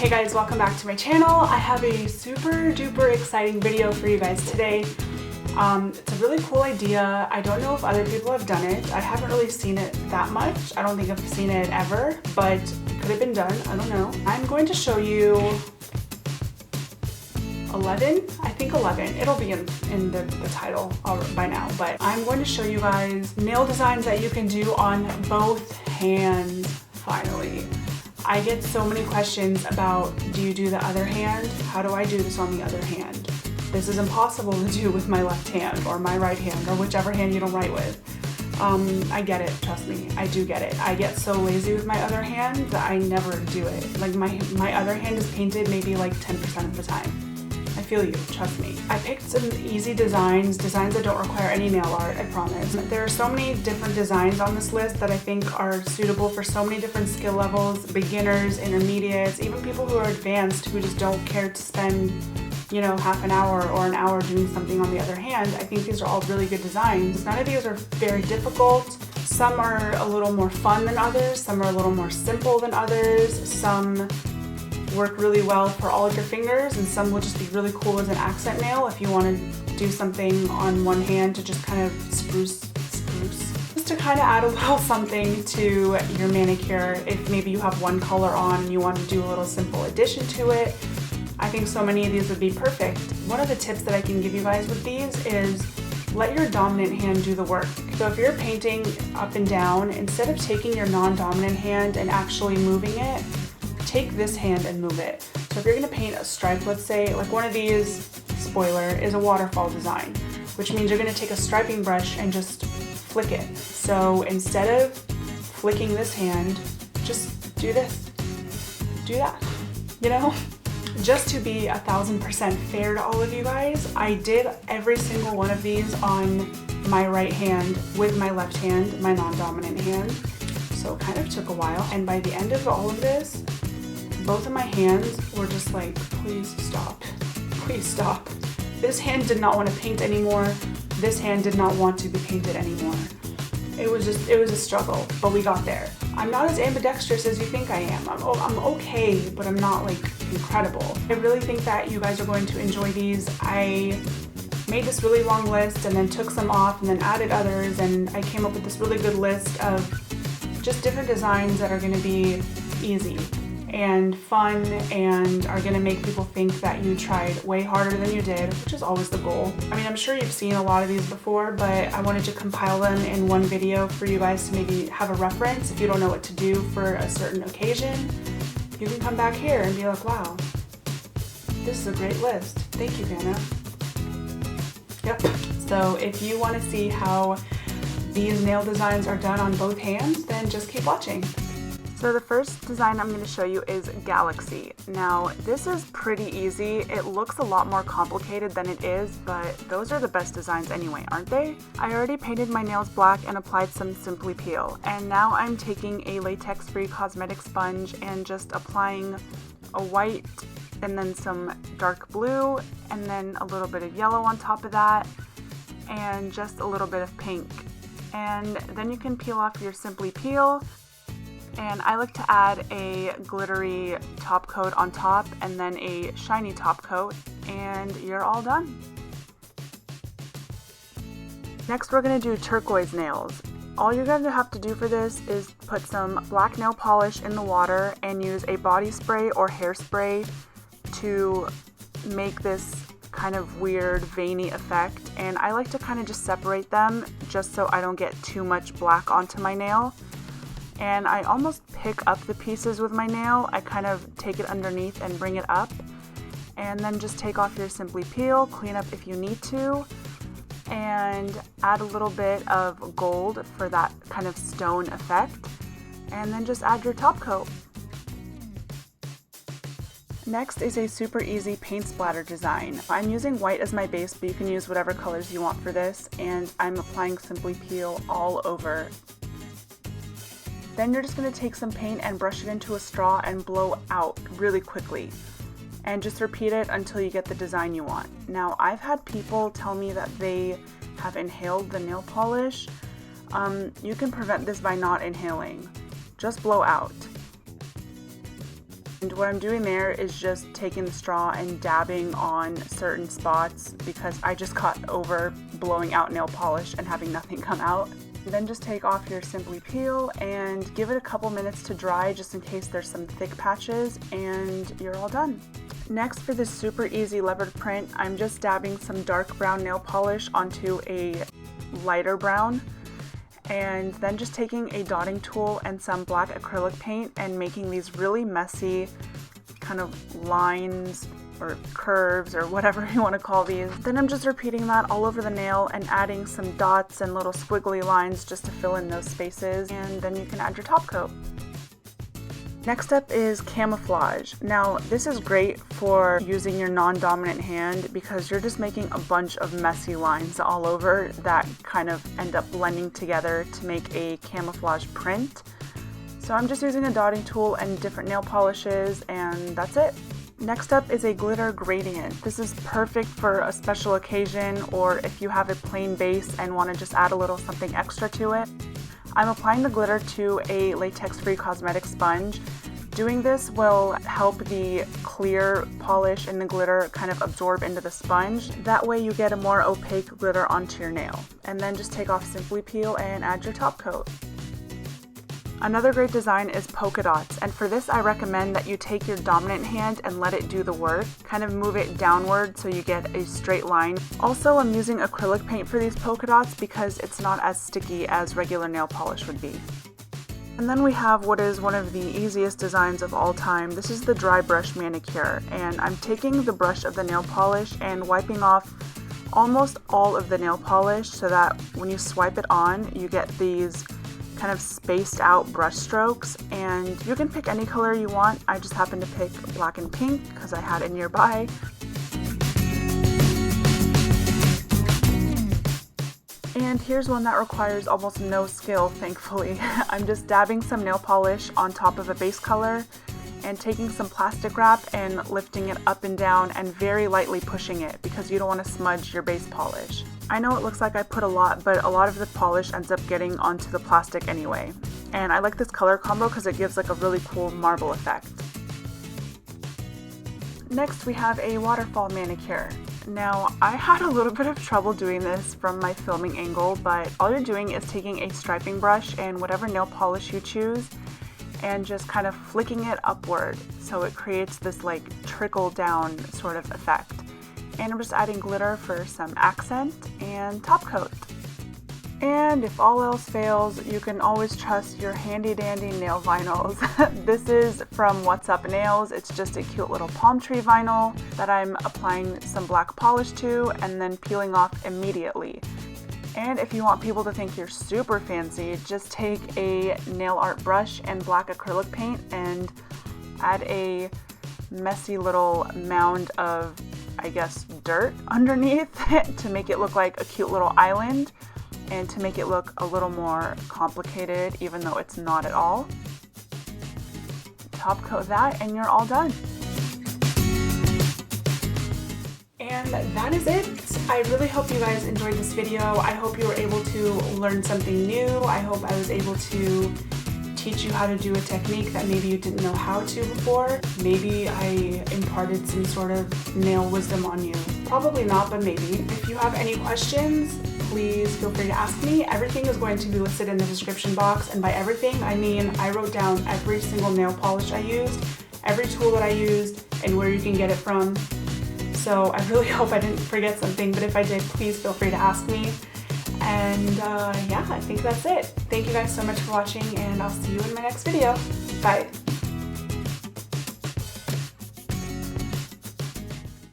Hey guys, welcome back to my channel. I have a super duper exciting video for you guys today. It's a really cool idea. I don't know if other people have done it. I haven't really seen it that much. I don't think I've seen it ever, but it could have been done. I don't know. I'm going to show you 11. I think 11. It'll be in the title by now, but I'm going to show you guys nail designs that you can do on both hands, finally. I get so many questions about, do you do the other hand? How do I do this on the other hand? This is impossible to do with my left hand or my right hand or whichever hand you don't write with. I get it, trust me, I do get it. I get so lazy with my other hand that I never do it. Like my other hand is painted maybe like 10% of the time. I feel you, trust me. I picked some easy designs that don't require any nail art, I promise. There are so many different designs on this list that I think are suitable for so many different skill levels, beginners, intermediates, even people who are advanced who just don't care to spend, you know, half an hour or an hour doing something on the other hand. I think these are all really good designs. None of these are very difficult. Some are a little more fun than others, some are a little more simple than others, some work really well for all of your fingers, and some will just be really cool as an accent nail if you want to do something on one hand to just kind of spruce. Just to kind of add a little something to your manicure if maybe you have one color on and you want to do a little simple addition to it. I think so many of these would be perfect. One of the tips that I can give you guys with these is let your dominant hand do the work. So if you're painting up and down, instead of taking your non-dominant hand and actually moving it, take this hand and move it. So if you're gonna paint a stripe, let's say, like one of these, spoiler, is a waterfall design, which means you're gonna take a striping brush and just flick it. So instead of flicking this hand, just do this, do that, you know? Just to be 1000% fair to all of you guys, I did every single one of these on my right hand with my left hand, my non-dominant hand. So it kind of took a while, and by the end of all of this, both of my hands were just like, please stop, please stop. This hand did not want to paint anymore. This hand did not want to be painted anymore. It was a struggle, but we got there. I'm not as ambidextrous as you think I am. I'm okay, but I'm not like incredible. I really think that you guys are going to enjoy these. I made this really long list and then took some off and then added others, and I came up with this really good list of just different designs that are going to be easy and fun and are going to make people think that you tried way harder than you did, which is always the goal. I mean, I'm sure you've seen a lot of these before, but I wanted to compile them in one video for you guys to maybe have a reference. If you don't know what to do for a certain occasion, you can come back here and be like, wow, this is a great list. Thank you, Vanna. Yep. So if you want to see how these nail designs are done on both hands, then just keep watching. So the first design I'm going to show you is Galaxy. Now this is pretty easy. It looks a lot more complicated than it is, but those are the best designs anyway, aren't they? I already painted my nails black and applied some Simply Peel, and now I'm taking a latex-free cosmetic sponge and just applying a white and then some dark blue and then a little bit of yellow on top of that and just a little bit of pink. And then you can peel off your Simply Peel. And I like to add a glittery top coat on top and then a shiny top coat, and you're all done. Next we're going to do turquoise nails. All you're going to have to do for this is put some black nail polish in the water and use a body spray or hairspray to make this kind of weird veiny effect. And I like to kind of just separate them just so I don't get too much black onto my nail. And I almost pick up the pieces with my nail. I kind of take it underneath and bring it up, and then just take off your Simply Peel, clean up if you need to, and add a little bit of gold for that kind of stone effect, and then just add your top coat. Next is a super easy paint splatter design. I'm using white as my base, but you can use whatever colors you want for this, and I'm applying Simply Peel all over. Then you're just going to take some paint and brush it into a straw and blow out really quickly. And just repeat it until you get the design you want. Now, I've had people tell me that they have inhaled the nail polish. You can prevent this by not inhaling. Just blow out. And what I'm doing there is just taking the straw and dabbing on certain spots because I just got over blowing out nail polish and having nothing come out. Then just take off your Simply Peel and give it a couple minutes to dry just in case there's some thick patches, and you're all done. Next, for this super easy leopard print, I'm just dabbing some dark brown nail polish onto a lighter brown, and then just taking a dotting tool and some black acrylic paint and making these really messy kind of lines or curves or whatever you want to call these. Then I'm just repeating that all over the nail and adding some dots and little squiggly lines just to fill in those spaces, and then you can add your top coat. Next up is camouflage. Now this is great for using your non-dominant hand because you're just making a bunch of messy lines all over that kind of end up blending together to make a camouflage print. So I'm just using a dotting tool and different nail polishes, and that's it. Next up is a glitter gradient. This is perfect for a special occasion or if you have a plain base and want to just add a little something extra to it. I'm applying the glitter to a latex-free cosmetic sponge. Doing this will help the clear polish and the glitter kind of absorb into the sponge. That way you get a more opaque glitter onto your nail. And then just take off Simply Peel and add your top coat. Another great design is polka dots, and for this I recommend that you take your dominant hand and let it do the work. Kind of move it downward so you get a straight line. Also, I'm using acrylic paint for these polka dots because it's not as sticky as regular nail polish would be. And then we have what is one of the easiest designs of all time. This is the dry brush manicure, and I'm taking the brush of the nail polish and wiping off almost all of the nail polish so that when you swipe it on, you get these kind of spaced out brush strokes, and you can pick any color you want. I just happened to pick black and pink because I had it nearby. And here's one that requires almost no skill, thankfully. I'm just dabbing some nail polish on top of a base color and taking some plastic wrap and lifting it up and down and very lightly pushing it because you don't want to smudge your base polish. I know it looks like I put a lot, but a lot of the polish ends up getting onto the plastic anyway. And I like this color combo because it gives like a really cool marble effect. Next we have a waterfall manicure. Now I had a little bit of trouble doing this from my filming angle, but all you're doing is taking a striping brush and whatever nail polish you choose and just kind of flicking it upward so it creates this like trickle down sort of effect. And I'm just adding glitter for some accent and top coat. And if all else fails, you can always trust your handy dandy nail vinyls. This is from What's Up Nails. It's just a cute little palm tree vinyl that I'm applying some black polish to and then peeling off immediately. And if you want people to think you're super fancy, just take a nail art brush and black acrylic paint and add a messy little mound of, I guess, dirt underneath to make it look like a cute little island and to make it look a little more complicated, even though it's not at all. Top coat that and you're all done. And that is it. I really hope you guys enjoyed this video. I hope you were able to learn something new. I hope I was able to teach you how to do a technique that maybe you didn't know how to before. Maybe I imparted some sort of nail wisdom on you. Probably not, but maybe. If you have any questions, please feel free to ask me. Everything is going to be listed in the description box, and by everything I mean I wrote down every single nail polish I used, every tool that I used, and where you can get it from. So I really hope I didn't forget something, but if I did, please feel free to ask me. And yeah, I think that's it. Thank you guys so much for watching, and I'll see you in my next video. Bye.